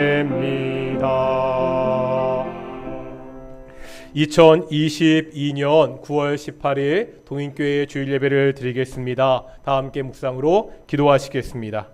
됩니다. 2022년 9월 18일 동인교회 주일 예배를 드리겠습니다. 다 함께 묵상으로 기도하시겠습니다.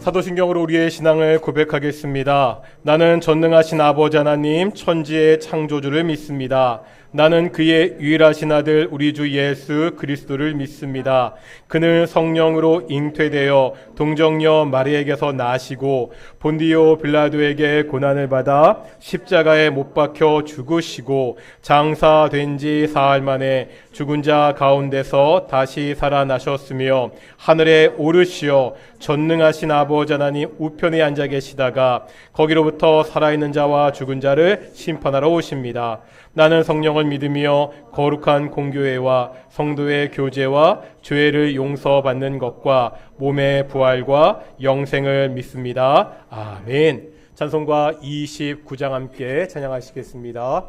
사도신경으로 우리의 신앙을 고백하겠습니다. 나는 전능하신 아버지 하나님 천지의 창조주를 믿습니다. 나는 그의 유일하신 아들 우리 주 예수 그리스도를 믿습니다. 그는 성령으로 잉태되어 동정녀 마리에게서 나시고 본디오 빌라도에게 고난을 받아 십자가에 못 박혀 죽으시고 장사된 지 사흘 만에 죽은 자 가운데서 다시 살아나셨으며 하늘에 오르시어 전능하신 아버지 하나님 우편에 앉아 계시다가 거기로부터 살아있는 자와 죽은 자를 심판하러 오십니다. 나는 성령을 믿으며 거룩한 공교회와 성도의 교제와 죄를 용서받는 것과 몸의 부활과 영생을 믿습니다. 아멘. 찬송가 29장 함께 찬양하시겠습니다.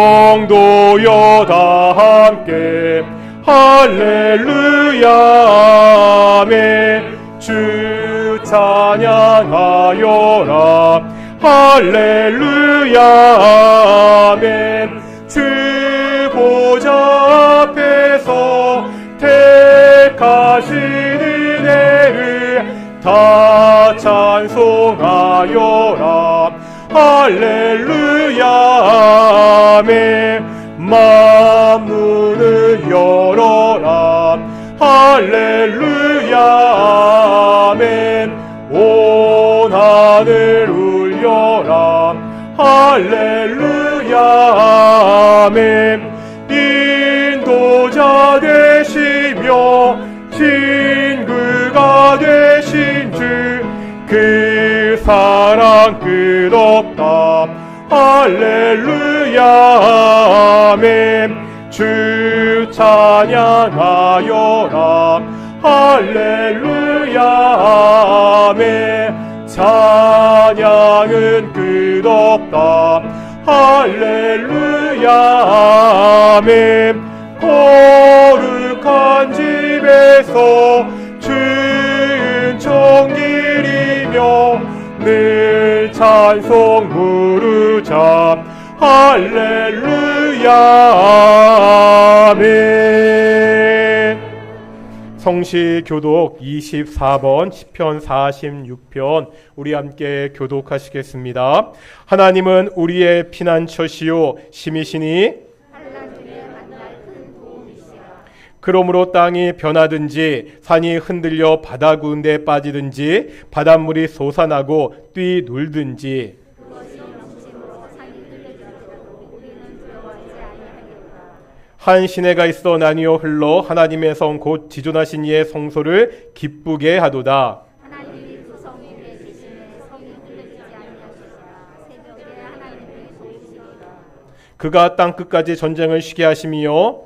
성도여 다 함께 할렐루야 아멘. 주 찬양하여라 할렐루야 아멘. 주 보좌 앞에서 택하신 은혜를 다 찬송하여라 할렐루야 아멘. 만문을 열어라 할렐루야 아멘. 온 하늘 울려라 할렐루야 아멘. 인도자 되시며 친구가 되신 주 그 사랑 끝없다 할렐루야 아멘. 주 찬양하여라 할렐루야 아멘. 찬양은 끝없다 할렐루야 아멘. 거룩한 집에서 주은 길이며 늘 찬송 부르자 할렐루야 아멘. 성시 교독 24번 시편 46편 우리 함께 교독하시겠습니다. 하나님은 우리의 피난처시요 힘이시니 그러므로 땅이 변하든지 산이 흔들려 바다 구운데 빠지든지 바닷물이 솟아나고 뛰놀든지 한 시내가 있어 나뉘어 흘러 하나님의 성 곧 지존하신 이의 성소를 기쁘게 하도다. 하나님이 그 성 위에 계시네 성이 흔들리지 아니하시리라. 새벽에 하나님이 도우시리라. 그가 땅 끝까지 전쟁을 쉬게 하시며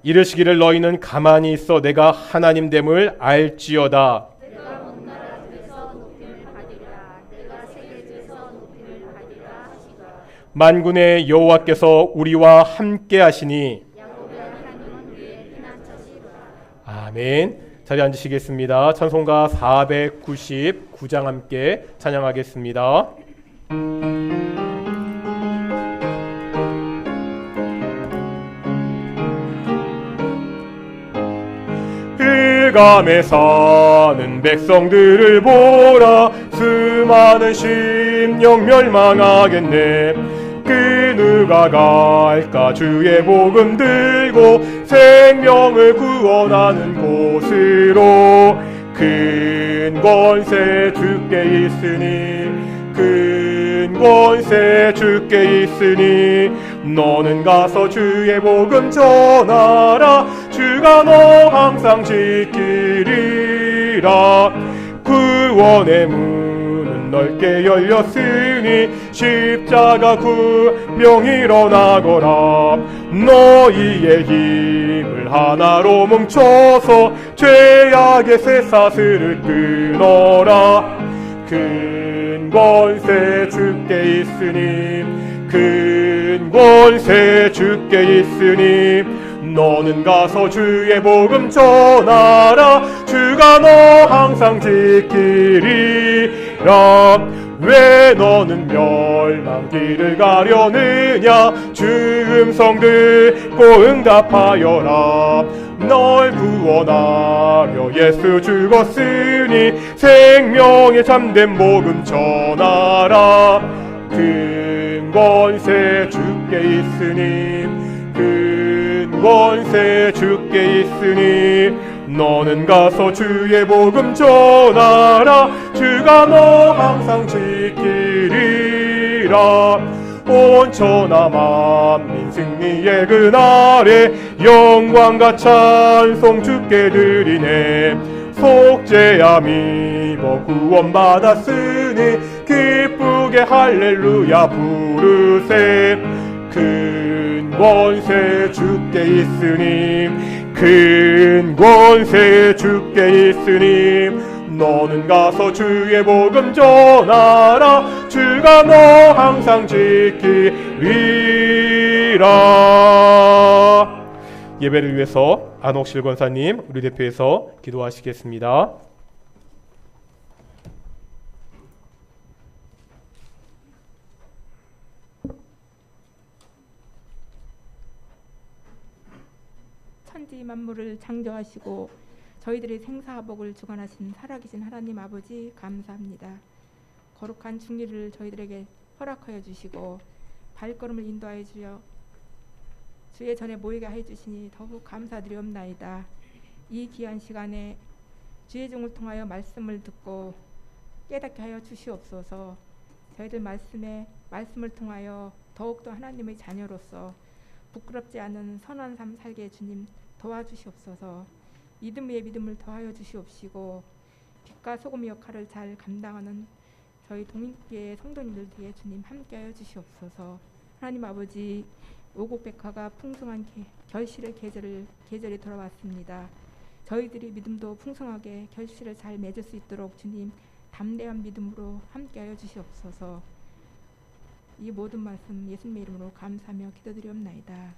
이르시기를 너희는 가만히 있어 내가 하나님 됨을 알지어다. 내가 온 나라 중에서 높임을 받으리라. 내가 세계 중에서 높임을 받으리라 하시더라. 만군의 여호와께서 우리와 함께 하시니 야곱의 하나님은 우리의 피난처시로다. 아멘. 자리에 앉으시겠습니다. 찬송가 499장 함께 찬양하겠습니다. 흑암에 사는 백성들을 보라. 수많은 심령 멸망하겠네. 그 누가 갈까 주의 복음 들고 생명을 구원하는 곳으로. 큰 권세 주께 있으니 큰 권세 주께 있으니 너는 가서 주의 복음 전하라. 주가 너 항상 지키리라. 구원의 문은 넓게 열렸으니 십자가 구명 일어나거라. 너희의 힘을 하나로 뭉쳐서 죄악의 쇠사슬을 끊어라. 큰 권세 주께 있으니 큰 권세 주께 있으니 너는 가서 주의 복음 전하라. 주가 너 항상 지키리라. 왜 너는 멸망길을 가려느냐. 주 음성 듣고 응답하여라. 널 구원하려 예수 죽었으니 생명의 참된 복음 전하라. 큰 권세 주께 있으니 큰 권세 주께 있으니 너는 가서 주의 복음 전하라. 주가 너 항상 지키리라. 온 천하 만민 승리의 그날에 영광과 찬송 주께 드리네. 속죄함 입어 구원받았으니 기쁘게 할렐루야 부르세. 큰 권세 주께 있으니 큰 권세 주께 있으니 너는 가서 주의 복음 전하라. 주가 너 항상 지키리라. 예배를 위해서 안옥실 권사님 우리 대표에서 기도하시겠습니다. 천지 만물을 창조하시고 저희들의 생사복을 주관하신 살아계신 하나님 아버지 감사합니다. 거룩한 중리를 저희들에게 허락하여 주시고 발걸음을 인도하여 주여 주의 전에 모이게 해 주시니 더욱 감사드리옵나이다. 이 귀한 시간에 주의 종을 통하여 말씀을 듣고 깨닫게 하여 주시옵소서. 저희들 말씀을 통하여 더욱더 하나님의 자녀로서 부끄럽지 않은 선한 삶 살게 주님 도와주시옵소서. 믿음 위에 믿음을 더하여 주시옵시고 빛과 소금의 역할을 잘 감당하는 저희 동인교회 성도님들 뒤에 주님 함께하여 주시옵소서. 하나님 아버지 오곡백화가 풍성한 결실의 계절이 돌아왔습니다. 저희들이 믿음도 풍성하게 결실을 잘 맺을 수 있도록 주님 담대한 믿음으로 함께하여 주시옵소서. 이 모든 말씀 예수님의 이름으로 감사하며 기도드리옵나이다.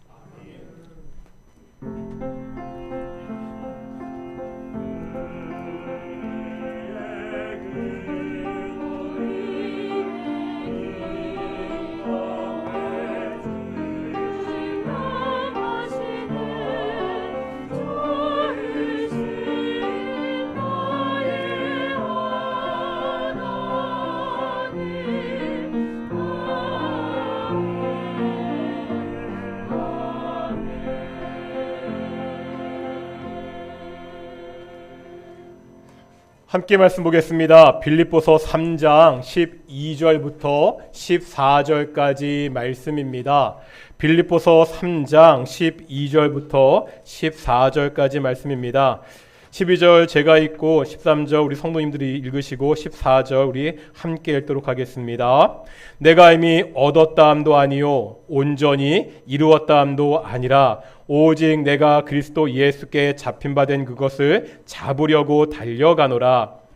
함께 말씀 보겠습니다. 빌립보서 3장 12절부터 14절까지 말씀입니다. 빌립보서 3장 12절부터 14절까지 말씀입니다. 12절 제가 읽고 13절 우리 성도님들이 읽으시고 14절 우리 함께 읽도록 하겠습니다. 내가 이미 얻었다함도 아니요 온전히 이루었다함도 아니라 오직 내가 그리스도 예수께 잡힌 바 된 그것을 잡으려고 달려가노라.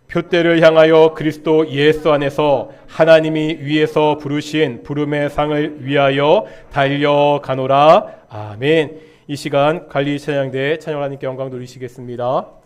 표대를 향하여 그리스도 예수 안에서 하나님이 위에서 부르신 부름의 상을 위하여 달려가노라. 아멘. 이 시간 관리 찬양대 찬양하나님께 영광 돌리시겠습니다.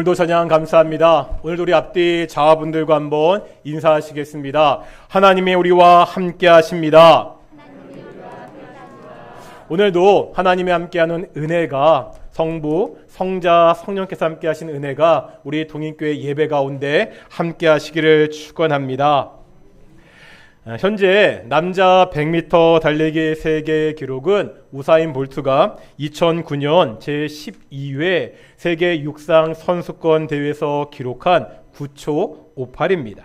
오늘도 찬양 감사합니다. 오늘도 우리 앞뒤 자화분들과 한번 인사하시겠습니다. 하나님이 우리와 함께 하십니다. 오늘도 하나님이 함께하는 은혜가 성부, 성자, 성령께서 함께 하신 은혜가 우리 동인교회 예배 가운데 함께 하시기를 축원합니다. 현재 남자 100m 달리기 세계 기록은 우사인 볼트가 2009년 제12회 세계 육상 선수권 대회에서 기록한 9초 58입니다.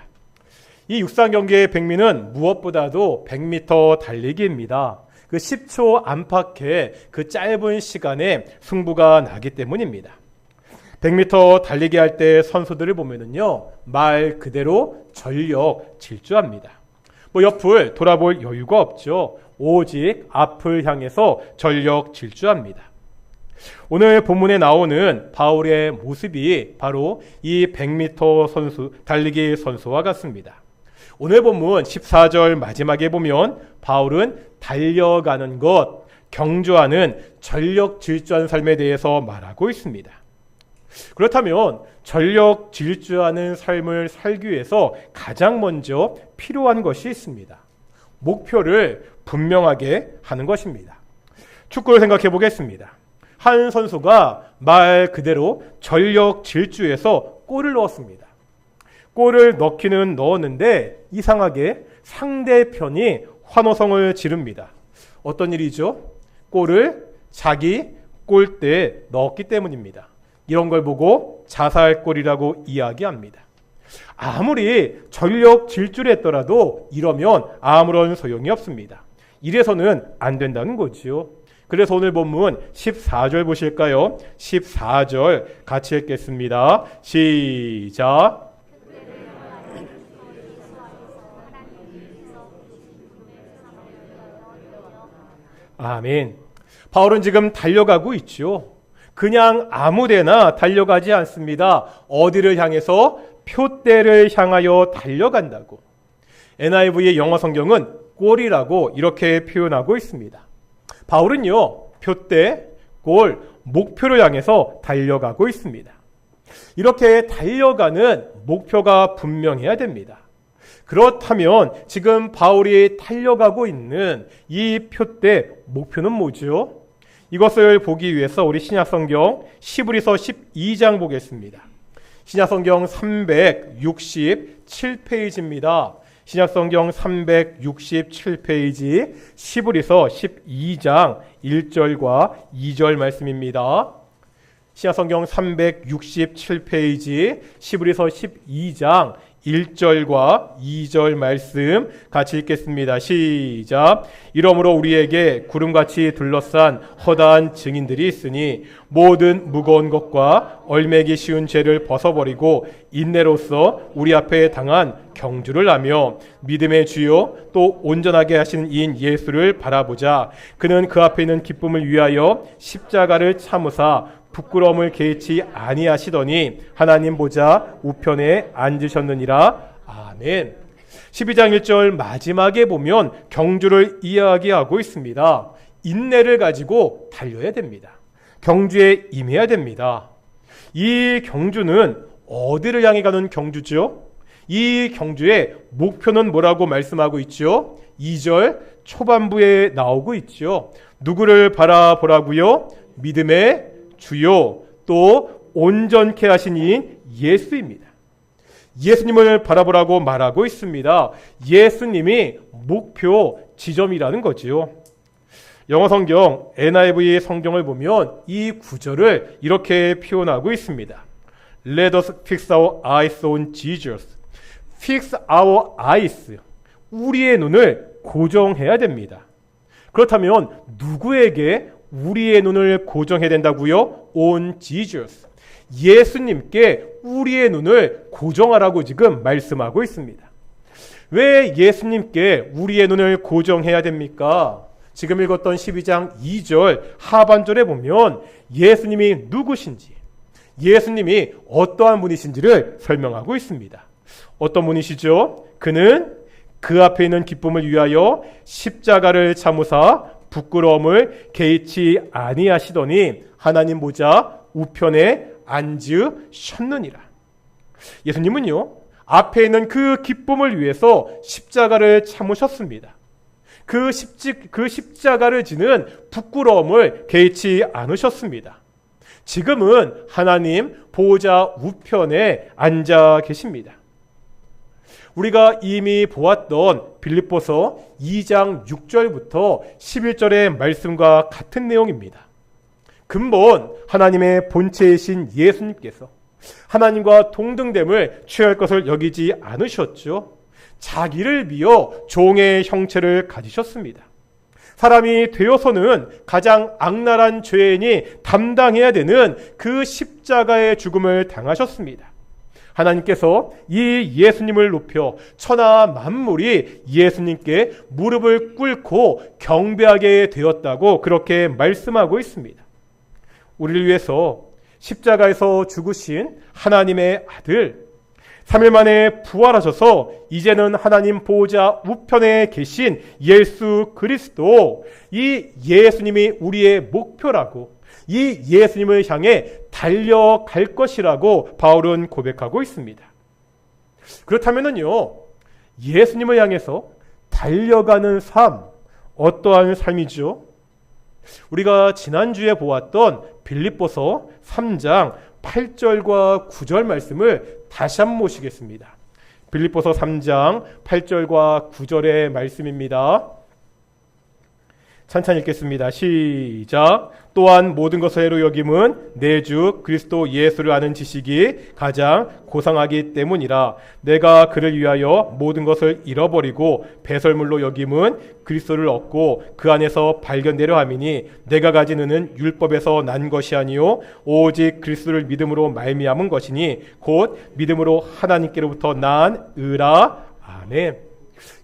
이 육상 경기의 백미는 무엇보다도 100m 달리기입니다. 그 10초 안팎의 그 짧은 시간에 승부가 나기 때문입니다. 100m 달리기 할 때 선수들을 보면은요, 말 그대로 전력 질주합니다. 옆을 돌아볼 여유가 없죠. 오직 앞을 향해서 전력 질주합니다. 오늘 본문에 나오는 바울의 모습이 바로 이 100m 선수, 달리기 선수와 같습니다. 오늘 본문 14절 마지막에 보면 바울은 달려가는 것, 경주하는 전력 질주하는 삶에 대해서 말하고 있습니다. 그렇다면 전력 질주하는 삶을 살기 위해서 가장 먼저 필요한 것이 있습니다. 목표를 분명하게 하는 것입니다. 축구를 생각해 보겠습니다. 한 선수가 말 그대로 전력 질주해서 골을 넣었습니다. 골을 넣기는 넣었는데 이상하게 상대편이 환호성을 지릅니다. 어떤 일이죠? 골을 자기 골대에 넣었기 때문입니다. 이런 걸 보고 자살골이라고 이야기합니다. 아무리 전력 질주를 했더라도 이러면 아무런 소용이 없습니다. 이래서는 안 된다는 거지요. 그래서 오늘 본문 14절 보실까요? 14절 같이 읽겠습니다. 시작. 아멘. 바울은 지금 달려가고 있죠. 그냥 아무데나 달려가지 않습니다. 어디를 향해서? 표대를 향하여 달려간다고. NIV의 영어 성경은 골이라고 이렇게 표현하고 있습니다. 바울은요, 표대, 골, 목표를 향해서 달려가고 있습니다. 이렇게 달려가는 목표가 분명해야 됩니다. 그렇다면 지금 바울이 달려가고 있는 이 표대, 목표는 뭐죠? 이것을 보기 위해서 우리 신약성경 시브리서 12장 보겠습니다. 신약성경 367페이지입니다. 신약성경 367페이지 시브리서 12장 1절과 2절 말씀입니다. 신약성경 367페이지 시브리서 12장 1절과 2절 말씀 같이 읽겠습니다. 시작. 이러므로 우리에게 구름같이 둘러싼 허다한 증인들이 있으니 모든 무거운 것과 얼매기 쉬운 죄를 벗어버리고 인내로서 우리 앞에 당한 경주를 하며 믿음의 주요 또 온전하게 하시는 이인 예수를 바라보자. 그는 그 앞에 있는 기쁨을 위하여 십자가를 참으사 부끄러움을 개의치 아니하시더니 하나님 보좌 우편에 앉으셨느니라. 아멘. 12장 1절 마지막에 보면 경주를 이야기하고 있습니다. 인내를 가지고 달려야 됩니다. 경주에 임해야 됩니다. 이 경주는 어디를 향해 가는 경주죠? 이 경주의 목표는 뭐라고 말씀하고 있죠? 2절 초반부에 나오고 있죠. 누구를 바라보라고요? 믿음의 주요 또 온전케 하신 이인 예수입니다. 예수님을 바라보라고 말하고 있습니다. 예수님이 목표 지점이라는 거지요. 영어 성경 NIV 성경을 보면 이 구절을 이렇게 표현하고 있습니다. Let us fix our eyes on Jesus. Fix our eyes. 우리의 눈을 고정해야 됩니다. 그렇다면 누구에게 우리의 눈을 고정해야 된다고요? On Jesus. 예수님께 우리의 눈을 고정하라고 지금 말씀하고 있습니다. 왜 예수님께 우리의 눈을 고정해야 됩니까? 지금 읽었던 12장 2절 하반절에 보면 예수님이 누구신지, 예수님이 어떠한 분이신지를 설명하고 있습니다. 어떤 분이시죠? 그는 그 앞에 있는 기쁨을 위하여 십자가를 참으사 부끄러움을 개의치 아니하시더니 하나님 보좌 우편에 앉으셨느니라. 예수님은요, 앞에 있는 그 기쁨을 위해서 십자가를 참으셨습니다. 그 십자가를 지는 부끄러움을 개의치 않으셨습니다. 지금은 하나님 보좌 우편에 앉아 계십니다. 우리가 이미 보았던 빌립보서 2장 6절부터 11절의 말씀과 같은 내용입니다. 근본 하나님의 본체이신 예수님께서 하나님과 동등됨을 취할 것을 여기지 않으셨죠. 자기를 비어 종의 형체를 가지셨습니다. 사람이 되어서는 가장 악랄한 죄인이 담당해야 되는 그 십자가의 죽음을 당하셨습니다. 하나님께서 이 예수님을 높여 천하 만물이 예수님께 무릎을 꿇고 경배하게 되었다고 그렇게 말씀하고 있습니다. 우리를 위해서 십자가에서 죽으신 하나님의 아들, 3일 만에 부활하셔서 이제는 하나님 보좌 우편에 계신 예수 그리스도, 이 예수님이 우리의 목표라고, 이 예수님을 향해 달려갈 것이라고 바울은 고백하고 있습니다. 그렇다면요, 예수님을 향해서 달려가는 삶, 어떠한 삶이죠? 우리가 지난주에 보았던 빌립보서 3장 8절과 9절 말씀을 다시 한번 보시겠습니다. 빌립보서 3장 8절과 9절의 말씀입니다. 찬찬히 읽겠습니다. 시작. 또한 모든 것을 해로 여김은 내 주 그리스도 예수를 아는 지식이 가장 고상하기 때문이라. 내가 그를 위하여 모든 것을 잃어버리고 배설물로 여김은 그리스도를 얻고 그 안에서 발견되려 함이니 내가 가진 의는 율법에서 난 것이 아니요 오직 그리스도를 믿음으로 말미암은 것이니 곧 믿음으로 하나님께로부터 난 의라. 아멘.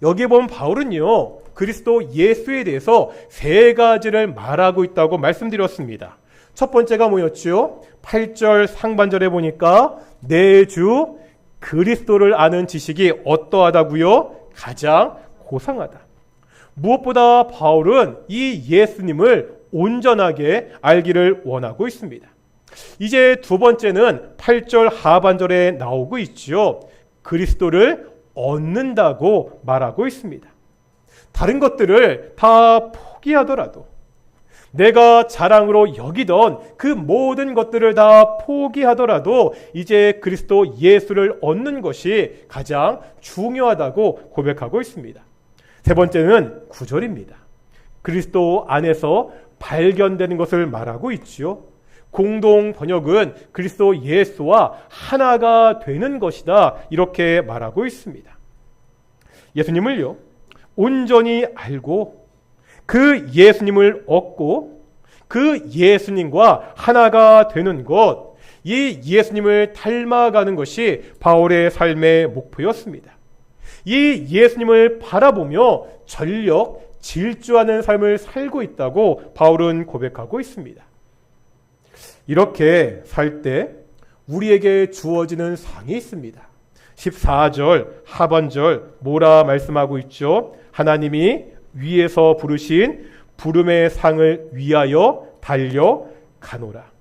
여기에 보면 바울은요, 그리스도 예수에 대해서 세 가지를 말하고 있다고 말씀드렸습니다. 첫 번째가 뭐였죠? 8절 상반절에 보니까 내 주 그리스도를 아는 지식이 어떠하다고요? 가장 고상하다. 무엇보다 바울은 이 예수님을 온전하게 알기를 원하고 있습니다. 이제 두 번째는 8절 하반절에 나오고 있죠. 그리스도를 얻는다고 말하고 있습니다. 다른 것들을 다 포기하더라도, 내가 자랑으로 여기던 그 모든 것들을 다 포기하더라도 이제 그리스도 예수를 얻는 것이 가장 중요하다고 고백하고 있습니다. 세 번째는 9절입니다. 그리스도 안에서 발견되는 것을 말하고 있지요. 공동 번역은 그리스도 예수와 하나가 되는 것이다, 이렇게 말하고 있습니다. 예수님을요, 온전히 알고 그 예수님을 얻고 그 예수님과 하나가 되는 것, 이 예수님을 닮아가는 것이 바울의 삶의 목표였습니다. 이 예수님을 바라보며 전력 질주하는 삶을 살고 있다고 바울은 고백하고 있습니다. 이렇게 살 때 우리에게 주어지는 상이 있습니다. 14절 하반절 뭐라 말씀하고 있죠? 하나님이 위에서 부르신 부름의 상을 위하여 달려가노라.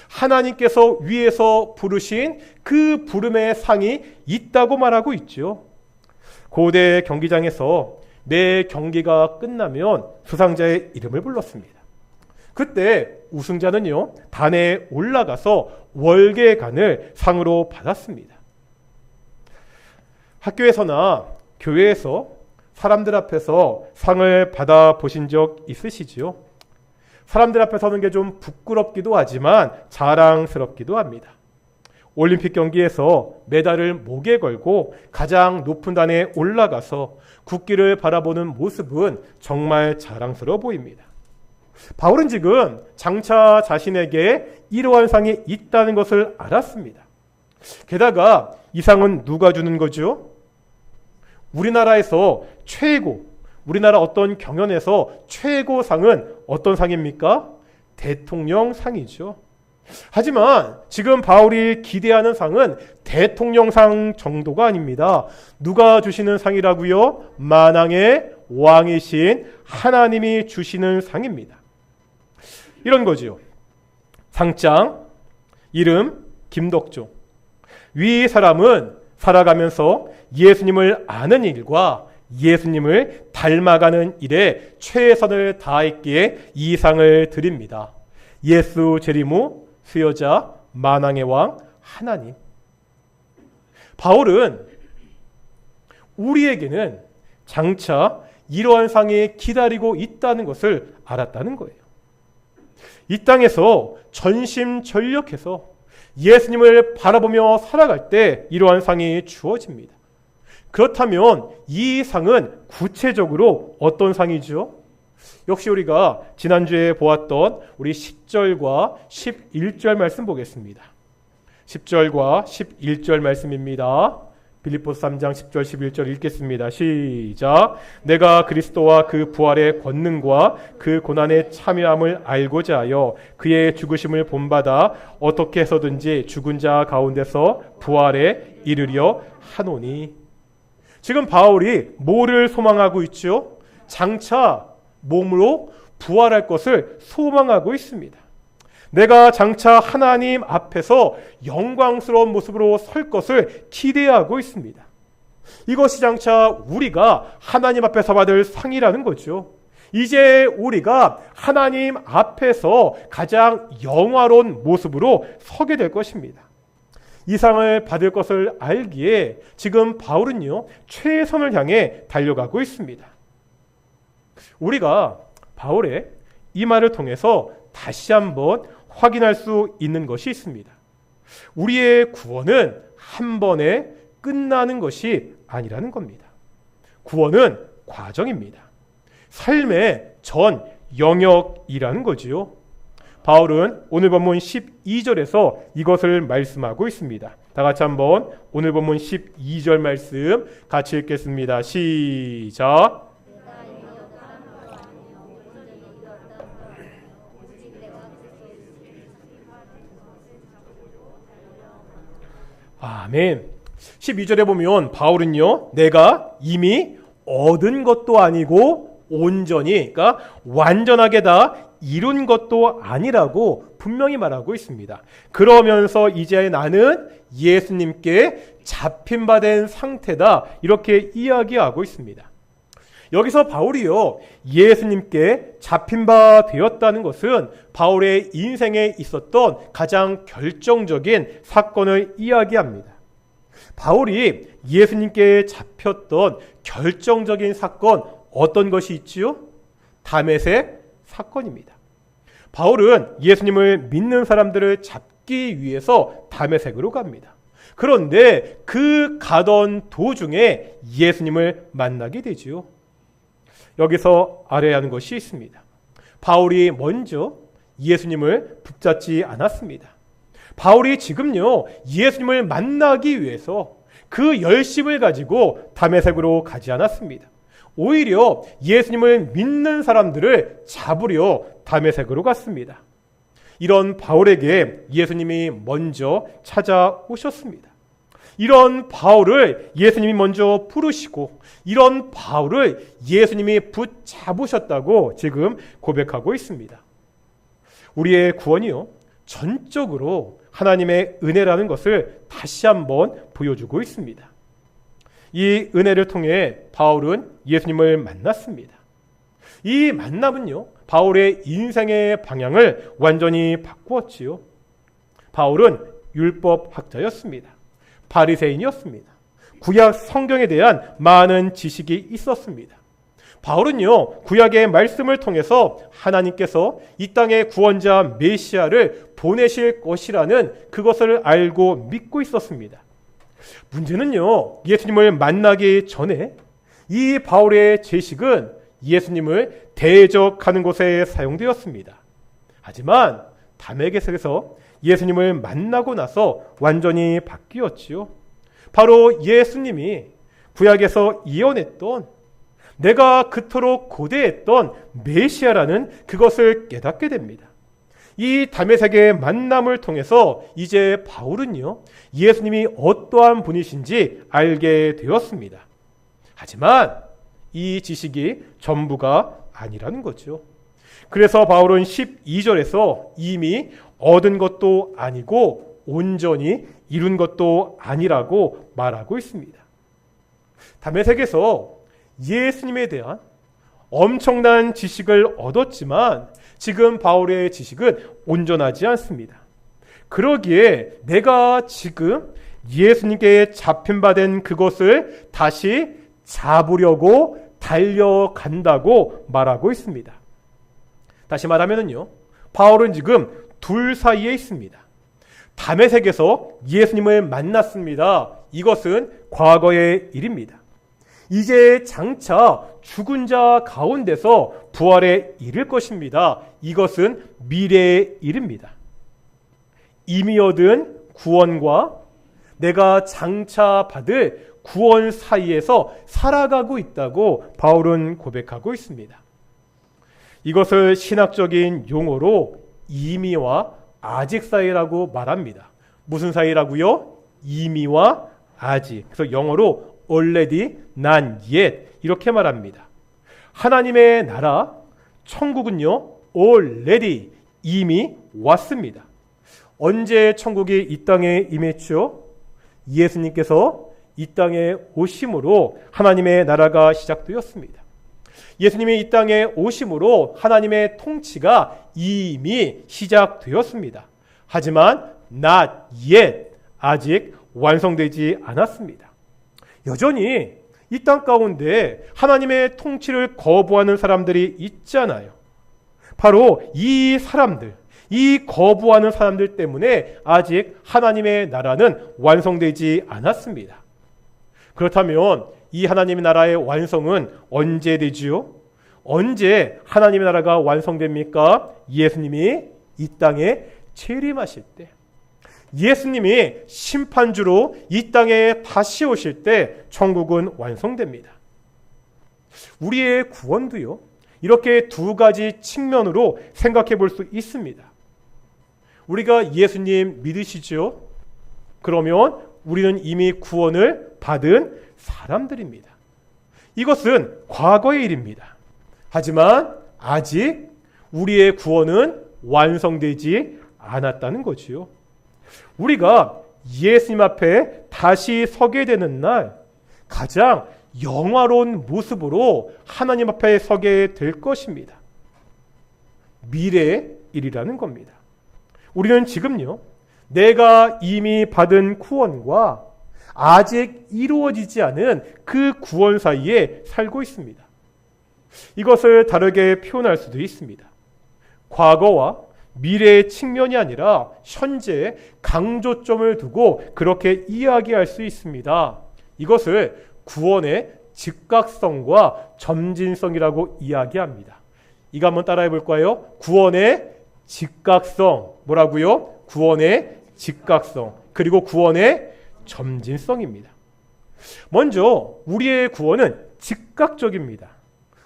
하나님께서 위에서 부르신 그 부름의 상이 있다고 말하고 있죠. 고대 경기장에서 매 경기가 끝나면 수상자의 이름을 불렀습니다. 그때 우승자는요, 단에 올라가서 월계관을 상으로 받았습니다. 학교에서나 교회에서 사람들 앞에서 상을 받아보신 적 있으시지요? 사람들 앞에 서는 게 좀 부끄럽기도 하지만 자랑스럽기도 합니다. 올림픽 경기에서 메달을 목에 걸고 가장 높은 단에 올라가서 국기를 바라보는 모습은 정말 자랑스러워 보입니다. 바울은 지금 장차 자신에게 이러한 상이 있다는 것을 알았습니다. 게다가 이 상은 누가 주는 거죠? 우리나라에서 우리나라 어떤 경연에서 최고상은 어떤 상입니까? 대통령상이죠. 하지만 지금 바울이 기대하는 상은 대통령상 정도가 아닙니다. 누가 주시는 상이라고요? 만왕의 왕이신 하나님이 주시는 상입니다. 이런 거지요. 상장, 이름 김덕종. 위 사람은 살아가면서 예수님을 아는 일과 예수님을 닮아가는 일에 최선을 다했기에 이 상을 드립니다. 예수 재림후 수여자 만왕의 왕 하나님. 바울은 우리에게는 장차 이러한 상이 기다리고 있다는 것을 알았다는 거예요. 이 땅에서 전심전력해서 예수님을 바라보며 살아갈 때 이러한 상이 주어집니다. 그렇다면 이 상은 구체적으로 어떤 상이죠? 역시 우리가 지난주에 보았던 우리 10절과 11절 말씀 보겠습니다. 10절과 11절 말씀입니다. 빌립보서 3장 10절 11절 읽겠습니다. 시작. 내가 그리스도와 그 부활의 권능과 그 고난의 참여함을 알고자 하여 그의 죽으심을 본받아 어떻게 해서든지 죽은 자 가운데서 부활에 이르려 하노니. 지금 바울이 뭐를 소망하고 있죠? 장차 몸으로 부활할 것을 소망하고 있습니다. 내가 장차 하나님 앞에서 영광스러운 모습으로 설 것을 기대하고 있습니다. 이것이 장차 우리가 하나님 앞에서 받을 상이라는 거죠. 이제 우리가 하나님 앞에서 가장 영화로운 모습으로 서게 될 것입니다. 이 상을 받을 것을 알기에 지금 바울은요, 최선을 향해 달려가고 있습니다. 우리가 바울의 이 말을 통해서 다시 한번 확인할 수 있는 것이 있습니다. 우리의 구원은 한 번에 끝나는 것이 아니라는 겁니다. 구원은 과정입니다. 삶의 전 영역이라는 거지요. 바울은 오늘 본문 12절에서 이것을 말씀하고 있습니다. 다 같이 한번 오늘 본문 12절 말씀 같이 읽겠습니다. 시작. 아멘. 12절에 보면 바울은요, 내가 이미 얻은 것도 아니고 온전히, 그러니까 완전하게 다 이룬 것도 아니라고 분명히 말하고 있습니다. 그러면서 이제 나는 예수님께 잡힌 바 된 상태다, 이렇게 이야기하고 있습니다. 여기서 바울이요, 예수님께 잡힌 바 되었다는 것은 바울의 인생에 있었던 가장 결정적인 사건을 이야기합니다. 바울이 예수님께 잡혔던 결정적인 사건, 어떤 것이 있지요? 다메섹 사건입니다. 바울은 예수님을 믿는 사람들을 잡기 위해서 다메섹으로 갑니다. 그런데 그 가던 도중에 예수님을 만나게 되지요. 여기서 알아야 하는 것이 있습니다. 바울이 먼저 예수님을 붙잡지 않았습니다. 바울이 지금요, 예수님을 만나기 위해서 그 열심을 가지고 다메섹으로 가지 않았습니다. 오히려 예수님을 믿는 사람들을 잡으려 다메섹으로 갔습니다. 이런 바울에게 예수님이 먼저 찾아오셨습니다. 이런 바울을 예수님이 먼저 부르시고 이런 바울을 예수님이 붙잡으셨다고 지금 고백하고 있습니다. 우리의 구원이요, 전적으로 하나님의 은혜라는 것을 다시 한번 보여주고 있습니다. 이 은혜를 통해 바울은 예수님을 만났습니다. 이 만남은요, 바울의 인생의 방향을 완전히 바꾸었지요. 바울은 율법학자였습니다. 바리새인이었습니다. 구약 성경에 대한 많은 지식이 있었습니다. 바울은요, 구약의 말씀을 통해서 하나님께서 이 땅의 구원자 메시아를 보내실 것이라는 그것을 알고 믿고 있었습니다. 문제는요, 예수님을 만나기 전에 이 바울의 지식은 예수님을 대적하는 것에 사용되었습니다. 하지만 담에게서 예수님을 만나고 나서 완전히 바뀌었지요. 바로 예수님이 구약에서 예언했던, 내가 그토록 고대했던 메시아라는 그것을 깨닫게 됩니다. 이 다메섹의 만남을 통해서 이제 바울은요, 예수님이 어떠한 분이신지 알게 되었습니다. 하지만 이 지식이 전부가 아니라는 거죠. 그래서 바울은 12절에서 이미 얻은 것도 아니고 온전히 이룬 것도 아니라고 말하고 있습니다. 다메섹에서 예수님에 대한 엄청난 지식을 얻었지만 지금 바울의 지식은 온전하지 않습니다. 그러기에 내가 지금 예수님께 잡힌 바 된 그것을 다시 잡으려고 달려간다고 말하고 있습니다. 다시 말하면요, 바울은 지금 둘 사이에 있습니다. 다메섹에서 예수님을 만났습니다. 이것은 과거의 일입니다. 이제 장차 죽은 자 가운데서 부활에 이를 것입니다. 이것은 미래의 일입니다. 이미 얻은 구원과 내가 장차 받을 구원 사이에서 살아가고 있다고 바울은 고백하고 있습니다. 이것을 신학적인 용어로 이미와 아직 사이라고 말합니다. 무슨 사이라고요? 이미와 아직. 그래서 영어로 already, not yet 이렇게 말합니다. 하나님의 나라, 천국은요, already 이미 왔습니다. 언제 천국이 이 땅에 임했죠? 예수님께서 이 땅에 오심으로 하나님의 나라가 시작되었습니다. 예수님이 이 땅에 오심으로 하나님의 통치가 이미 시작되었습니다. 하지만 not yet, 아직 완성되지 않았습니다. 여전히 이 땅 가운데 하나님의 통치를 거부하는 사람들이 있잖아요. 바로 이 사람들, 이 거부하는 사람들 때문에 아직 하나님의 나라는 완성되지 않았습니다. 그렇다면 이 하나님의 나라의 완성은 언제 되지요? 언제 하나님의 나라가 완성됩니까? 예수님이 이 땅에 재림하실 때, 예수님이 심판주로 이 땅에 다시 오실 때 천국은 완성됩니다. 우리의 구원도요, 이렇게 두 가지 측면으로 생각해 볼 수 있습니다. 우리가 예수님 믿으시죠? 그러면 우리는 이미 구원을 받은 사람들입니다. 이것은 과거의 일입니다. 하지만 아직 우리의 구원은 완성되지 않았다는 거지요. 우리가 예수님 앞에 다시 서게 되는 날 가장 영화로운 모습으로 하나님 앞에 서게 될 것입니다. 미래의 일이라는 겁니다. 우리는 지금요, 내가 이미 받은 구원과 아직 이루어지지 않은 그 구원 사이에 살고 있습니다. 이것을 다르게 표현할 수도 있습니다. 과거와 미래의 측면이 아니라 현재에 강조점을 두고 그렇게 이야기할 수 있습니다. 이것을 구원의 즉각성과 점진성이라고 이야기합니다. 이거 한번 따라해 볼까요? 구원의 즉각성, 뭐라고요? 구원의 즉각성, 그리고 구원의 점진성입니다. 먼저 우리의 구원은 즉각적입니다.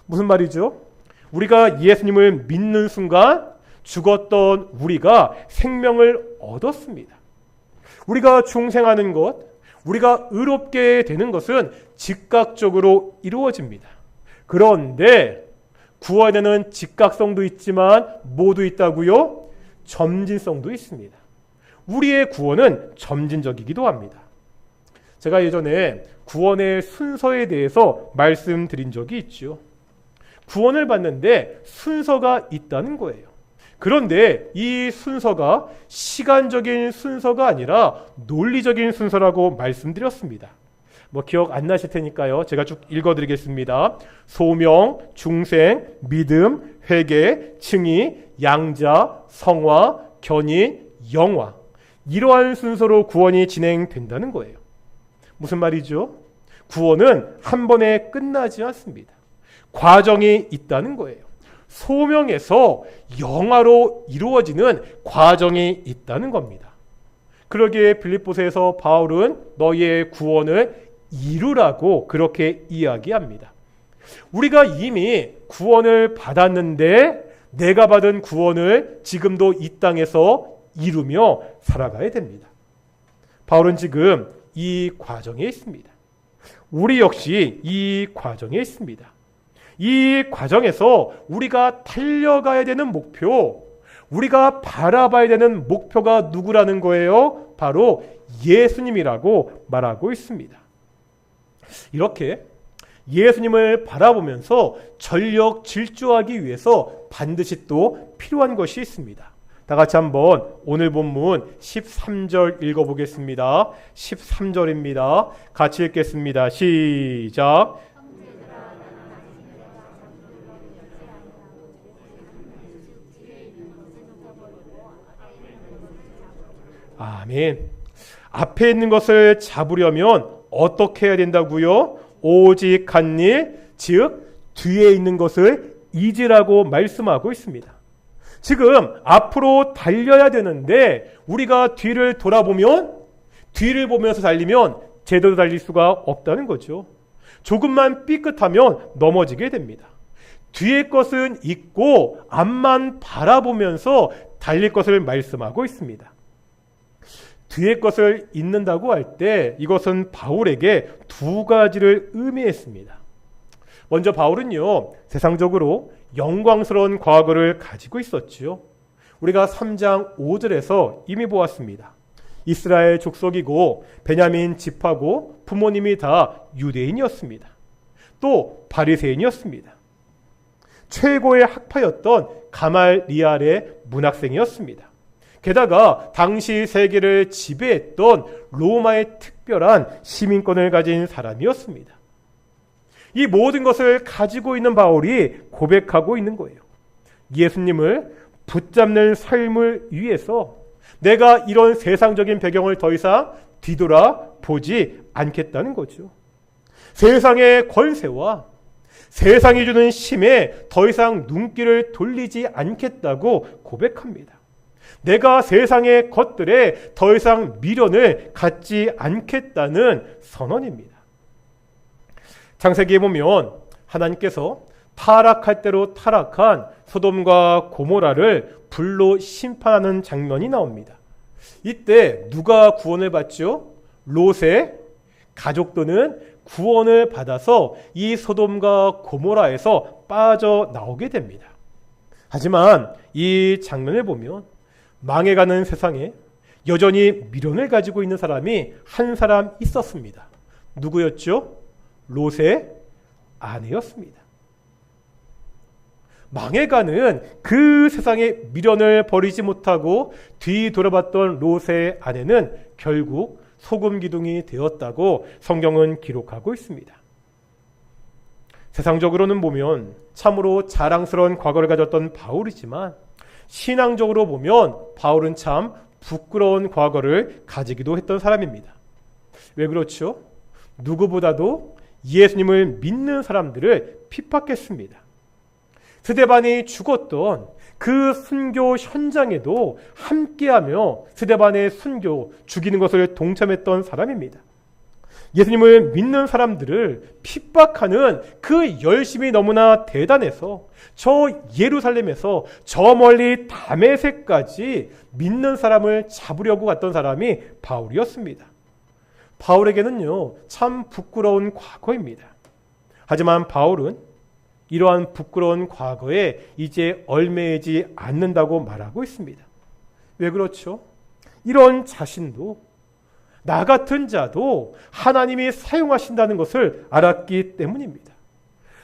무슨 말이죠? 우리가 예수님을 믿는 순간 죽었던 우리가 생명을 얻었습니다. 우리가 중생하는 것, 우리가 의롭게 되는 것은 즉각적으로 이루어집니다. 그런데 구원에는 즉각성도 있지만 뭐도 있다고요? 점진성도 있습니다. 우리의 구원은 점진적이기도 합니다. 제가 예전에 구원의 순서에 대해서 말씀드린 적이 있죠. 구원을 받는데 순서가 있다는 거예요. 그런데 이 순서가 시간적인 순서가 아니라 논리적인 순서라고 말씀드렸습니다. 뭐 기억 안 나실 테니까요. 제가 쭉 읽어드리겠습니다. 소명, 중생, 믿음, 회개, 칭의, 양자, 성화, 견인, 영화. 이러한 순서로 구원이 진행된다는 거예요. 무슨 말이죠? 구원은 한 번에 끝나지 않습니다. 과정이 있다는 거예요. 소명에서 영화로 이루어지는 과정이 있다는 겁니다. 그러기에 빌립보서에서 바울은 너희의 구원을 이루라고 그렇게 이야기합니다. 우리가 이미 구원을 받았는데 내가 받은 구원을 지금도 이 땅에서 이루며 살아가야 됩니다. 바울은 지금 이 과정에 있습니다. 우리 역시 이 과정에 있습니다. 이 과정에서 우리가 달려가야 되는 목표, 우리가 바라봐야 되는 목표가 누구라는 거예요? 바로 예수님이라고 말하고 있습니다. 이렇게 예수님을 바라보면서 전력 질주하기 위해서 반드시 또 필요한 것이 있습니다. 다 같이 한번 오늘 본문 13절 읽어보겠습니다. 13절입니다. 같이 읽겠습니다. 시작. 아멘. 앞에 있는 것을 잡으려면 어떻게 해야 된다고요? 오직 한 일, 즉 뒤에 있는 것을 잊으라고 말씀하고 있습니다. 지금 앞으로 달려야 되는데 우리가 뒤를 돌아보면, 뒤를 보면서 달리면 제대로 달릴 수가 없다는 거죠. 조금만 삐끗하면 넘어지게 됩니다. 뒤에 것은 잊고 앞만 바라보면서 달릴 것을 말씀하고 있습니다. 뒤에 것을 잊는다고 할 때 이것은 바울에게 두 가지를 의미했습니다. 먼저 바울은요, 세상적으로 영광스러운 과거를 가지고 있었지요. 우리가 3장 5절에서 이미 보았습니다. 이스라엘 족속이고 베냐민 지파고 부모님이 다 유대인이었습니다. 또 바리새인이었습니다. 최고의 학파였던 가말리알의 문학생이었습니다. 게다가 당시 세계를 지배했던 로마의 특별한 시민권을 가진 사람이었습니다. 이 모든 것을 가지고 있는 바울이 고백하고 있는 거예요. 예수님을 붙잡는 삶을 위해서 내가 이런 세상적인 배경을 더 이상 뒤돌아 보지 않겠다는 거죠. 세상의 권세와 세상이 주는 힘에 더 이상 눈길을 돌리지 않겠다고 고백합니다. 내가 세상의 것들에 더 이상 미련을 갖지 않겠다는 선언입니다. 창세기에 보면 하나님께서 타락할 대로 타락한 소돔과 고모라를 불로 심판하는 장면이 나옵니다. 이때 누가 구원을 받죠? 롯의 가족들은 구원을 받아서 이 소돔과 고모라에서 빠져나오게 됩니다. 하지만 이 장면을 보면 망해가는 세상에 여전히 미련을 가지고 있는 사람이 한 사람 있었습니다. 누구였죠? 롯의 아내였습니다. 망해가는 그 세상에 미련을 버리지 못하고 뒤돌아봤던 롯의 아내는 결국 소금 기둥이 되었다고 성경은 기록하고 있습니다. 세상적으로는 보면 참으로 자랑스러운 과거를 가졌던 바울이지만 신앙적으로 보면 바울은 참 부끄러운 과거를 가지기도 했던 사람입니다. 왜 그렇죠? 누구보다도 예수님을 믿는 사람들을 핍박했습니다. 스데반이 죽었던 그 순교 현장에도 함께하며 스데반의 순교, 죽이는 것을 동참했던 사람입니다. 예수님을 믿는 사람들을 핍박하는 그 열심이 너무나 대단해서 저 예루살렘에서 저 멀리 다메섹까지 믿는 사람을 잡으려고 갔던 사람이 바울이었습니다. 바울에게는요, 참 부끄러운 과거입니다. 하지만 바울은 이러한 부끄러운 과거에 이제 얽매이지 않는다고 말하고 있습니다. 왜 그렇죠? 이런 자신도 나 같은 자도 하나님이 사용하신다는 것을 알았기 때문입니다.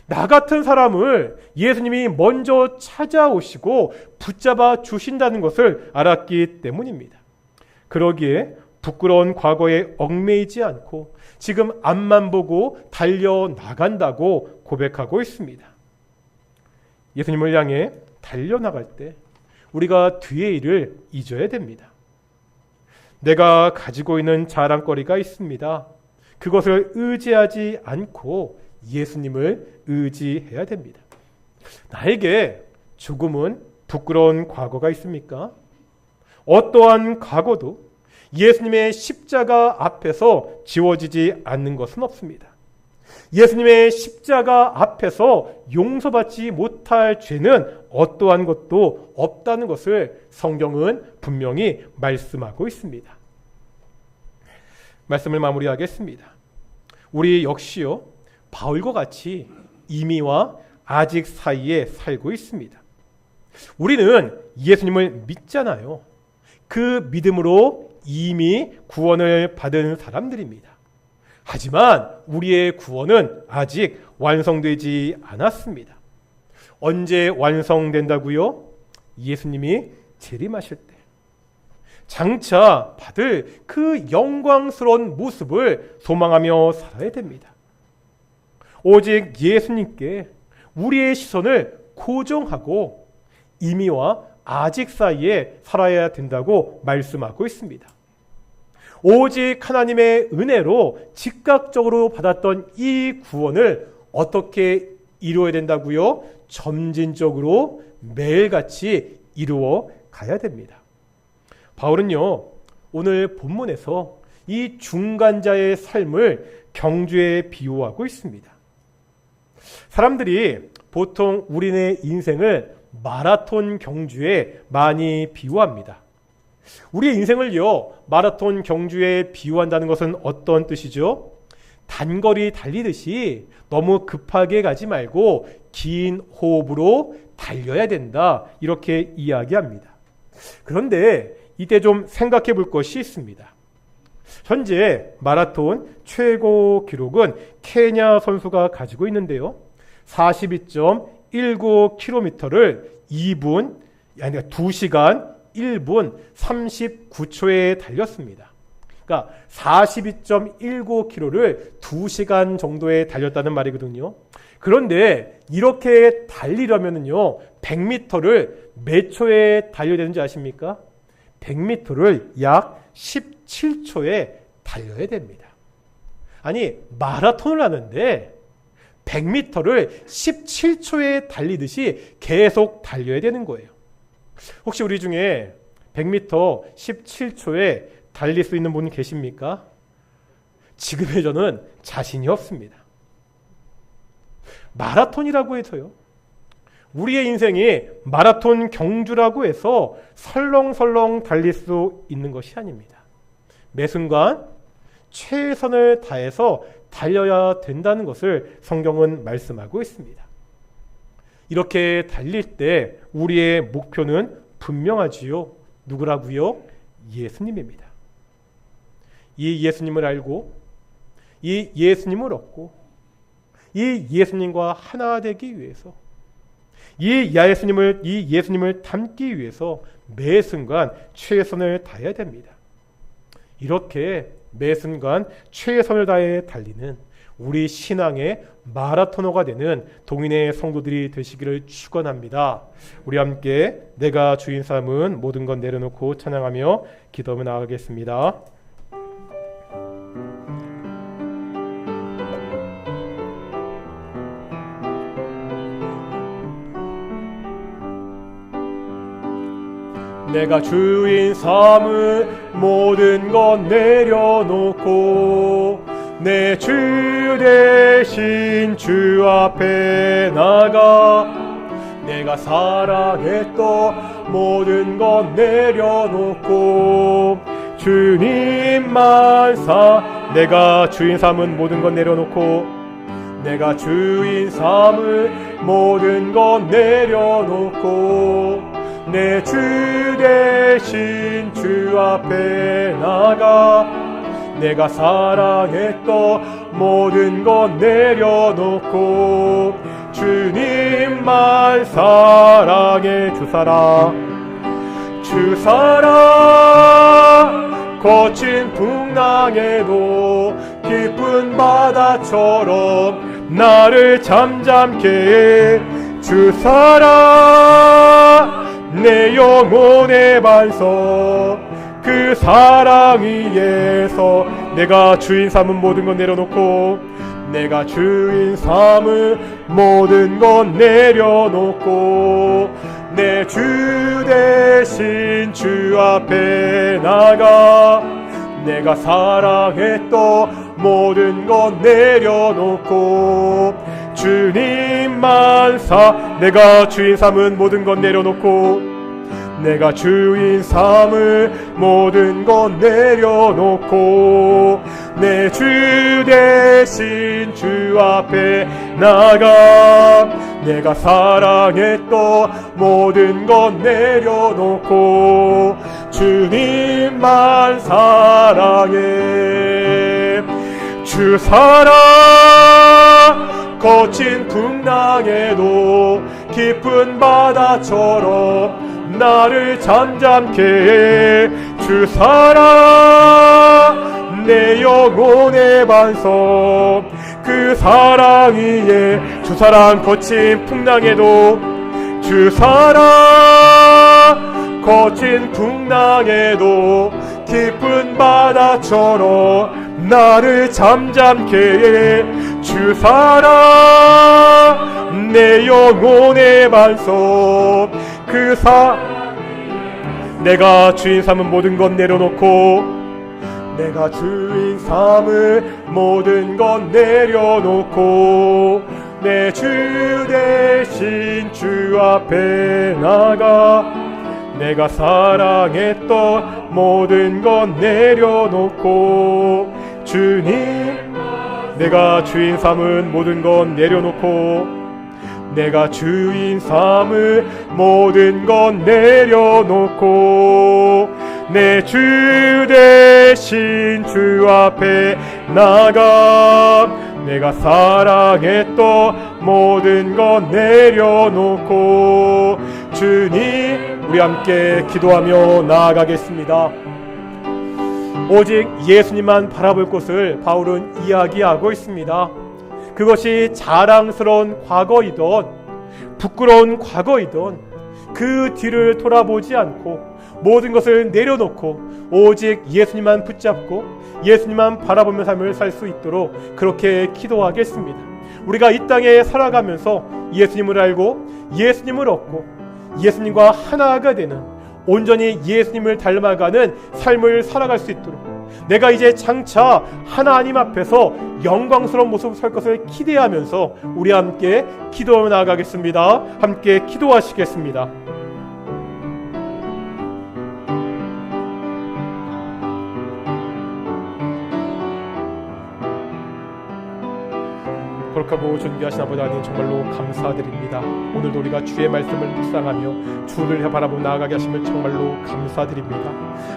나 같은 사람을 예수님이 먼저 찾아오시고 붙잡아 주신다는 것을 알았기 때문입니다. 그러기에 부끄러운 과거에 얽매이지 않고 지금 앞만 보고 달려나간다고 고백하고 있습니다. 예수님을 향해 달려나갈 때 우리가 뒤의 일을 잊어야 됩니다. 내가 가지고 있는 자랑거리가 있습니다. 그것을 의지하지 않고 예수님을 의지해야 됩니다. 나에게 조금은 부끄러운 과거가 있습니까? 어떠한 과거도 예수님의 십자가 앞에서 지워지지 않는 것은 없습니다. 예수님의 십자가 앞에서 용서받지 못할 죄는 어떠한 것도 없다는 것을 성경은 분명히 말씀하고 있습니다. 말씀을 마무리하겠습니다. 우리 역시요, 바울과 같이 이미와 아직 사이에 살고 있습니다. 우리는 예수님을 믿잖아요. 그 믿음으로 이미 구원을 받은 사람들입니다. 하지만 우리의 구원은 아직 완성되지 않았습니다. 언제 완성된다고요? 예수님이 재림하실 때 장차 받을 그 영광스러운 모습을 소망하며 살아야 됩니다. 오직 예수님께 우리의 시선을 고정하고 이미와 아직 사이에 살아야 된다고 말씀하고 있습니다. 오직 하나님의 은혜로 즉각적으로 받았던 이 구원을 어떻게 이루어야 된다고요? 점진적으로 매일같이 이루어 가야 됩니다. 바울은요, 오늘 본문에서 이 중간자의 삶을 경주에 비유하고 있습니다. 사람들이 보통 우리네 인생을 마라톤 경주에 많이 비유합니다. 우리의 인생을요, 마라톤 경주에 비유한다는 것은 어떤 뜻이죠? 단거리 달리듯이 너무 급하게 가지 말고 긴 호흡으로 달려야 된다, 이렇게 이야기합니다. 그런데 이때 좀 생각해 볼 것이 있습니다. 현재 마라톤 최고 기록은 케냐 선수가 가지고 있는데요, 42.19km를 2시간 1분 39초에 달렸습니다. 그러니까 42.19km를 2시간 정도에 달렸다는 말이거든요. 그런데 이렇게 달리려면요, 100m를 몇 초에 달려야 되는지 아십니까? 100m를 약 17초에 달려야 됩니다. 아니, 마라톤을 하는데 100m를 17초에 달리듯이 계속 달려야 되는 거예요. 혹시 우리 중에 100m 17초에 달릴 수 있는 분 계십니까? 지금의 저는 자신이 없습니다. 마라톤이라고 해서요, 우리의 인생이 마라톤 경주라고 해서 설렁설렁 달릴 수 있는 것이 아닙니다. 매 순간 최선을 다해서 달려야 된다는 것을 성경은 말씀하고 있습니다. 이렇게 달릴 때 우리의 목표는 분명하지요. 누구라고요? 예수님입니다. 이 예수님을 알고 이 예수님을 얻고 이 예수님과 하나 되기 위해서 이 예수님을 닮기 위해서 매 순간 최선을 다해야 됩니다. 이렇게 매 순간 최선을 다해 달리는 우리 신앙의 마라토너가 되는 동인의 성도들이 되시기를 축원합니다. 우리 함께 내가 주인 삼은 모든 것 내려놓고 찬양하며 기도하며 나아가겠습니다. 내가 주인 삼은 모든 것 내려놓고 내 주 대신 주 앞에 나가 내가 사랑했던 모든 것 내려놓고 주님만 내가 주인 삼은 모든 것 내려놓고 내가 주인 삼은 모든 것 내려놓고 내 주 대신 주 앞에 나가 내가 사랑했던 모든 것 내려놓고 주님만 사랑해. 주사랑 거친 풍랑에도 깊은 바다처럼 나를 잠잠케 해. 주사랑 내 영혼의 반석. 그 사랑 위에서 내가 주인 삼은 모든 것 내려놓고, 내가 주인 삼은 모든 것 내려놓고, 내 주 대신 주 앞에 나가 내가 사랑했던 모든 것 내려놓고, 주님만 내가 주인 삼은 모든 것 내려놓고, 내가 주인 삼을 모든 것 내려놓고, 내 주 대신 주 앞에 나가 내가 사랑했던 모든 것 내려놓고, 주님만 사랑해. 주 사랑 거친 풍랑에도 깊은 바다처럼 나를 잠잠케 해. 주 사랑 내 영혼의 반석. 그 사랑 위에 주 사랑 거친 풍랑에도, 주 사랑 거친 풍랑에도 깊은 바다처럼 나를 잠잠케 해. 주 사랑 내 영혼의 반석. 내가 주인 삼은 모든 것 내려놓고, 내가 주인 삼을 모든 것 내려놓고, 내 주 대신 주 앞에 나가 내가 사랑했던 모든 것 내려놓고, 주님 내가 주인 삼은 모든 것 내려놓고, 내가 주인 삼을 모든 것 내려놓고, 내 주 대신 주 앞에 나가 내가 사랑했던 모든 것 내려놓고. 주님, 우리 함께 기도하며 나아가겠습니다. 오직 예수님만 바라볼 것을 바울은 이야기하고 있습니다. 그것이 자랑스러운 과거이든 부끄러운 과거이든 그 뒤를 돌아보지 않고 모든 것을 내려놓고 오직 예수님만 붙잡고 예수님만 바라보며 삶을 살 수 있도록 그렇게 기도하겠습니다. 우리가 이 땅에 살아가면서 예수님을 알고 예수님을 얻고 예수님과 하나가 되는, 온전히 예수님을 닮아가는 삶을 살아갈 수 있도록, 내가 이제 장차 하나님 앞에서 영광스러운 모습을 설 것을 기대하면서 우리 함께 기도하며 나아가겠습니다. 함께 기도하시겠습니다. 거룩하고 존귀하신 아버지 하나님, 정말로 감사드립니다. 오늘도 우리가 주의 말씀을 묵상하며 주를 바라보고 나아가게 하심을 정말로 감사드립니다.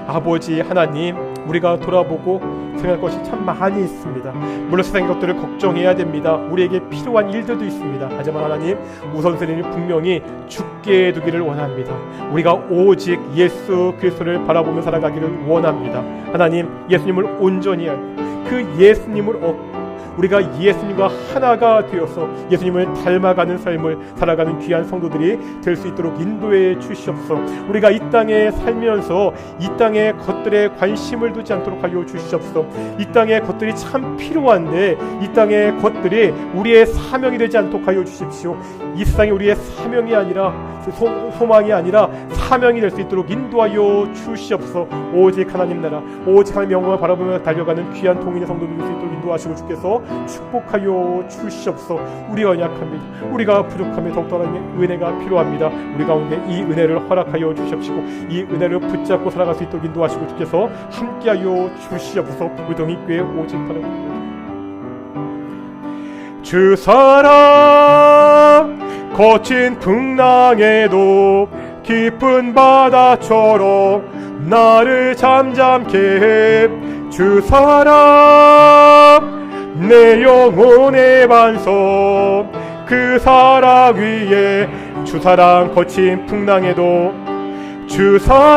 아버지 하나님, 우리가 돌아보고 생각할 것이 참 많이 있습니다. 물론 세상 것들을 걱정해야 됩니다. 우리에게 필요한 일들도 있습니다. 하지만 하나님, 우선순위는 분명히 주께 두기를 원합니다. 우리가 오직 예수 그리스도를 바라보며 살아가기를 원합니다. 하나님, 예수님을 온전히 알고 그 예수님을 얻고 우리가 예수님과 하나가 되어서 예수님을 닮아가는 삶을 살아가는 귀한 성도들이 될 수 있도록 인도해 주시옵소서. 우리가 이 땅에 살면서 이 땅의 것들에 관심을 두지 않도록 하여 주시옵소서. 이 땅의 것들이 참 필요한데 이 땅의 것들이 우리의 사명이 되지 않도록 하여 주십시오. 이 세상이 우리의 사명이 아니라 소망이 아니라 사명이 될 수 있도록 인도하여 주시옵소서. 오직 하나님 나라, 오직 하나님의 영광을 바라보며 달려가는 귀한 통인의 성도들 될 수 있도록 인도하시고 주께서 축복하여 주시옵소서. 우리가 연약합니다. 우리가 부족하며 더욱더 하나님의 은혜가 필요합니다. 우리 가운데 이 은혜를 허락하여 주시옵시고 이 은혜를 붙잡고 살아갈 수 있도록 인도하시고 주께서 함께하여 주시옵소서. 우리 동익교회 오직 바라봅니다. 주 사랑 거친 풍랑에도 깊은 바다처럼 나를 잠잠케 해. 주 사랑 내 영혼의 반석. 그 사랑 위에 주 사랑 거친 풍랑에도 주 사랑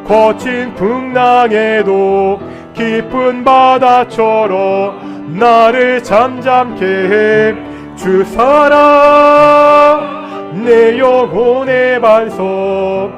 거친 풍랑에도 깊은 바다처럼 나를 잠잠케 해 주 사랑 내 영혼의 반석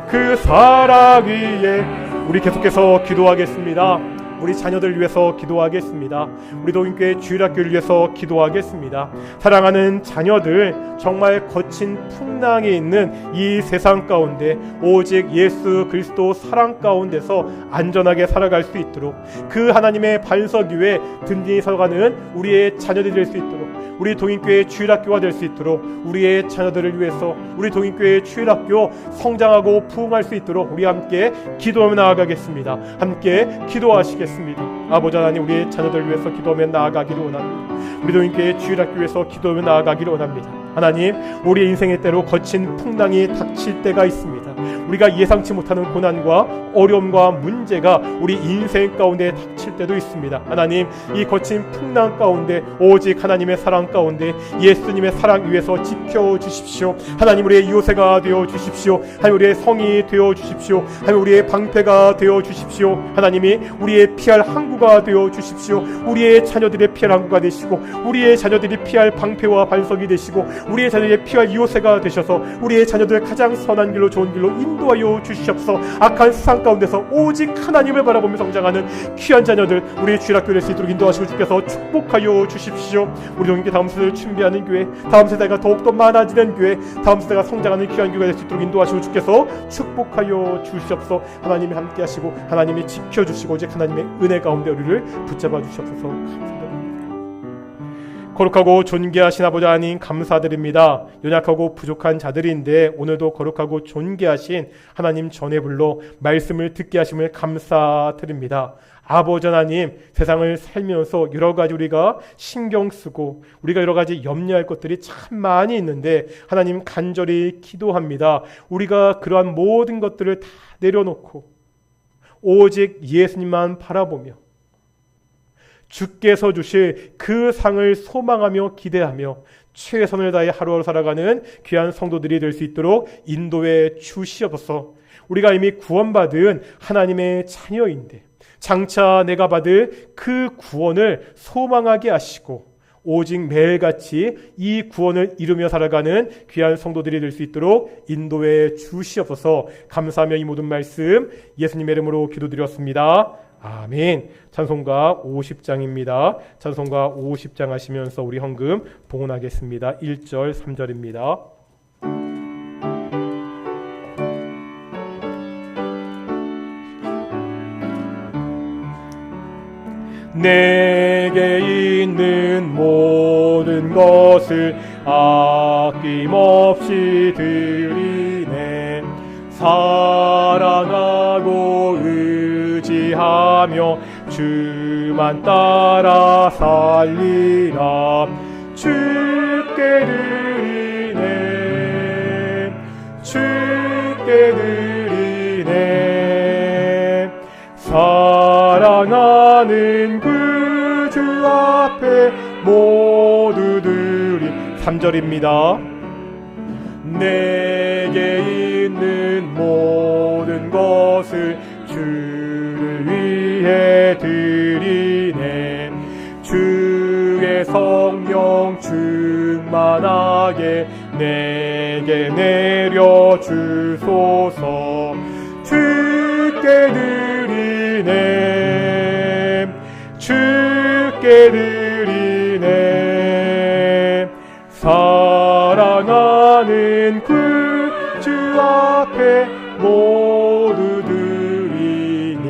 그 사랑 위에 우리 계속해서 기도하겠습니다. 우리 자녀들 위해서 기도하겠습니다. 우리 도인교회 주일학교를 위해서 기도하겠습니다. 사랑하는 자녀들, 정말 거친 풍랑이 있는 이 세상 가운데 오직 예수 그리스도 사랑 가운데서 안전하게 살아갈 수 있도록 그 하나님의 반석 위에 든든히 서가는 우리의 자녀들이 될 수 있도록 우리 동인교회 주일학교가 될 수 있도록 우리의 자녀들을 위해서 우리 동인교회 주일학교 성장하고 부흥할 수 있도록 우리 함께 기도하며 나아가겠습니다. 함께 기도하시겠습니다. 아버지 하나님, 우리의 자녀들을 위해서 기도하며 나아가기를 원합니다. 우리 동인교회 주일학교에서 기도하며 나아가기를 원합니다. 하나님, 우리의 인생의 때로 거친 풍랑이 닥칠 때가 있습니다. 우리가 예상치 못하는 고난과 어려움과 문제가 우리 인생 가운데 닥칠 때도 있습니다. 하나님, 이 거친 풍랑 가운데 오직 하나님의 사랑 가운데 예수님의 사랑 위에서 지켜주십시오. 하나님, 우리의 요새가 되어주십시오. 하나님, 우리의 성이 되어주십시오. 하나님, 우리의 방패가 되어주십시오. 하나님이 우리의 피할 항구가 되어주십시오. 우리의 자녀들의 피할 항구가 되시고 우리의 자녀들이 피할 방패와 반석이 되시고 우리의 자녀들의 피할 요새가 되셔서 우리의 자녀들을 가장 선한 길로 좋은 길로 인도하여 주시옵소서. 악한 세상 가운데서 오직 하나님을 바라보며 성장하는 귀한 자녀들 우리의 주일학교 될 수 있도록 인도하시고 주께서 축복하여 주십시오. 우리 동인교회 다음 세대를 준비하는 교회, 다음 세대가 더욱더 많아지는 교회, 다음 세대가 성장하는 귀한 교회가 될 수 있도록 인도하시고 주께서 축복하여 주시옵소서. 하나님이 함께 하시고 하나님이 지켜주시고 오직 하나님의 은혜 가운데 우리를 붙잡아 주시옵소서. 감사드립니다. 거룩하고 존귀하신 아버지 하나님 감사드립니다. 연약하고 부족한 자들인데 오늘도 거룩하고 존귀하신 하나님 전에 불러 말씀을 듣게 하심을 감사드립니다. 아버지 하나님, 세상을 살면서 여러 가지 우리가 신경 쓰고 우리가 여러 가지 염려할 것들이 참 많이 있는데 하나님 간절히 기도합니다. 우리가 그러한 모든 것들을 다 내려놓고 오직 예수님만 바라보며 주께서 주실 그 상을 소망하며 기대하며 최선을 다해 하루하루 살아가는 귀한 성도들이 될 수 있도록 인도해 주시옵소서. 우리가 이미 구원받은 하나님의 자녀인데 장차 내가 받을 그 구원을 소망하게 하시고 오직 매일같이 이 구원을 이루며 살아가는 귀한 성도들이 될 수 있도록 인도해 주시옵소서. 감사하며 이 모든 말씀 예수님의 이름으로 기도드렸습니다. 아멘. 찬송가 50장입니다. 찬송가 50장 하시면서 우리 헌금 봉헌하겠습니다. 1절 3절입니다. 내게 있는 모든 것을 아낌없이 드리네. 사랑하고 의지하며 주만 따라 살리라. 주께 드리네. 주께 드리네. 사랑하는 그 주 앞에 모두들이 3절입니다. 내게 있는 모든 것을 주를 위해 드리네. 주의 성령 충만하게 내게 내려주소서. 주께 드리네. 주께 드리네. 사랑하는 그 주 앞에 모두 드리네.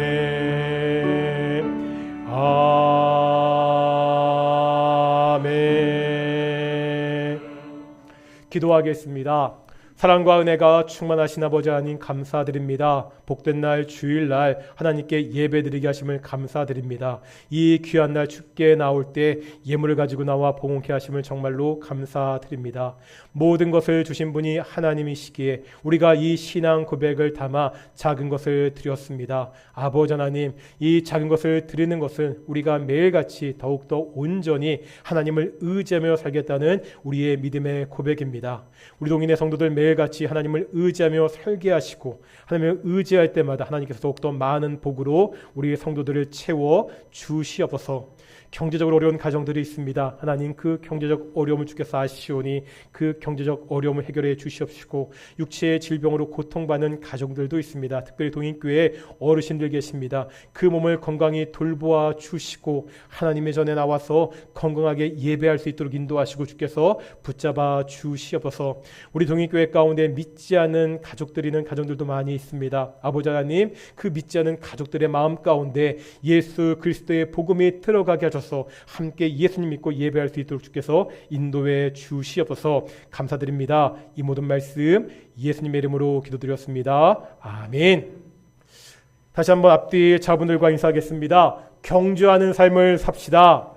아멘. 기도하겠습니다. 사랑과 은혜가 충만하신 아버지 하나님 감사드립니다. 복된 날 주일날 하나님께 예배드리게 하심을 감사드립니다. 이 귀한 날 주께 나올 때 예물을 가지고 나와 봉헌케 하심을 정말로 감사드립니다. 모든 것을 주신 분이 하나님이시기에 우리가 이 신앙 고백을 담아 작은 것을 드렸습니다. 아버지 하나님, 이 작은 것을 드리는 것은 우리가 매일같이 더욱더 온전히 하나님을 의지하며 살겠다는 우리의 믿음의 고백입니다. 우리 동인의 성도들 매일같이 하나님을 의지하며 살게 하시고 하나님을 의지할 때마다 하나님께서 더욱더 많은 복으로 우리 성도들을 채워 주시옵소서. 경제적으로 어려운 가정들이 있습니다. 하나님, 그 경제적 어려움을 주께서 아시오니 그 경제적 어려움을 해결해 주시옵시고, 육체의 질병으로 고통받는 가정들도 있습니다. 특별히 동인교회에 어르신들 계십니다. 그 몸을 건강히 돌보아 주시고 하나님의 전에 나와서 건강하게 예배할 수 있도록 인도하시고 주께서 붙잡아 주시옵소서. 우리 동인교회 가운데 믿지 않는 가족들이 있는 가정들도 많이 있습니다. 아버지 하나님, 그 믿지 않는 가족들의 마음 가운데 예수 그리스도의 복음이 들어가게 하셔서 함께 예수님 믿고 예배할 수 있도록 주께서 인도해 주시옵소서. 감사드립니다. 이 모든 말씀 예수님의 이름으로 기도드렸습니다. 아멘. 다시 한번 앞뒤 자분들과 인사하겠습니다. 경주하는 삶을 삽시다.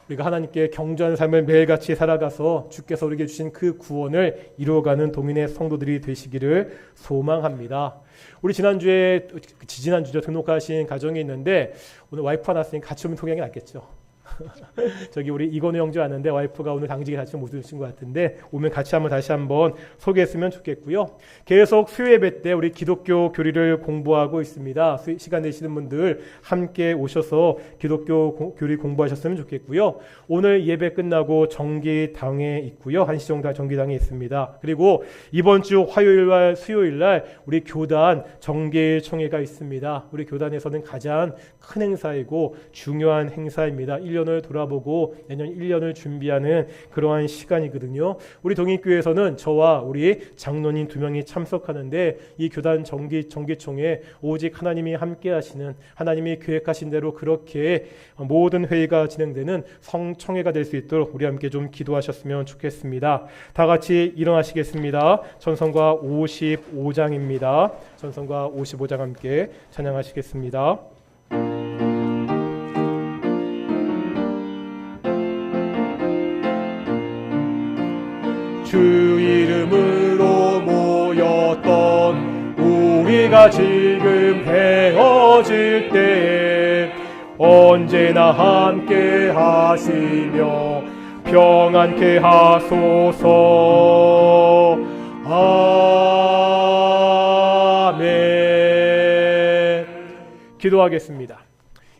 우리가 하나님께 경주하는 삶을 매일같이 살아가서 주께서 우리에게 주신 그 구원을 이루어가는 동인의 성도들이 되시기를 소망합니다. 우리 지난주죠 등록하신 가정이 있는데 오늘 와이프가 났으니 같이 오면 통행이 낫겠죠. 저기 우리 이건우 형제 왔는데 와이프가 오늘 당직에 같이 못 오신 것 같은데 오면 같이 다시 한번 소개했으면 좋겠고요. 계속 수요예배 때 우리 기독교 교리를 공부하고 있습니다. 시간 되시는 분들 함께 오셔서 기독교 교리 공부하셨으면 좋겠고요. 오늘 예배 끝나고 정기당에 있고요. 1시 정도 정기당에 있습니다. 그리고 이번 주 화요일과 수요일날 우리 교단 정기총회가 있습니다. 우리 교단에서는 가장 큰 행사이고 중요한 행사입니다. 1년을 돌아보고 내년 1년을 준비하는 그러한 시간이거든요. 우리 동인교회에서는 저와 우리 장로님 2명이 참석하는데 이 교단 정기총회 오직 하나님이 함께 하시는, 하나님이 계획하신 대로 그렇게 모든 회의가 진행되는 성총회가 될 수 있도록 우리 함께 좀 기도하셨으면 좋겠습니다. 다 같이 일어나시겠습니다. 전성과 55장입니다. 전성과 55장 함께 찬양하시겠습니다. 주 이름으로 모였던 우리가 지금 헤어질 때 언제나 함께 하시며 평안케 하소서. 아멘. 기도하겠습니다.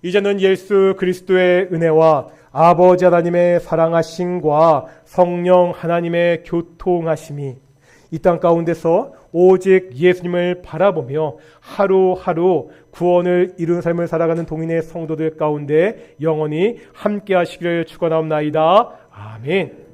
이제는 예수 그리스도의 은혜와 아버지 하나님의 사랑하심과 성령 하나님의 교통하심이 이 땅 가운데서 오직 예수님을 바라보며 하루하루 구원을 이룬 삶을 살아가는 동인의 성도들 가운데 영원히 함께 하시기를 축원하옵나이다. 아멘.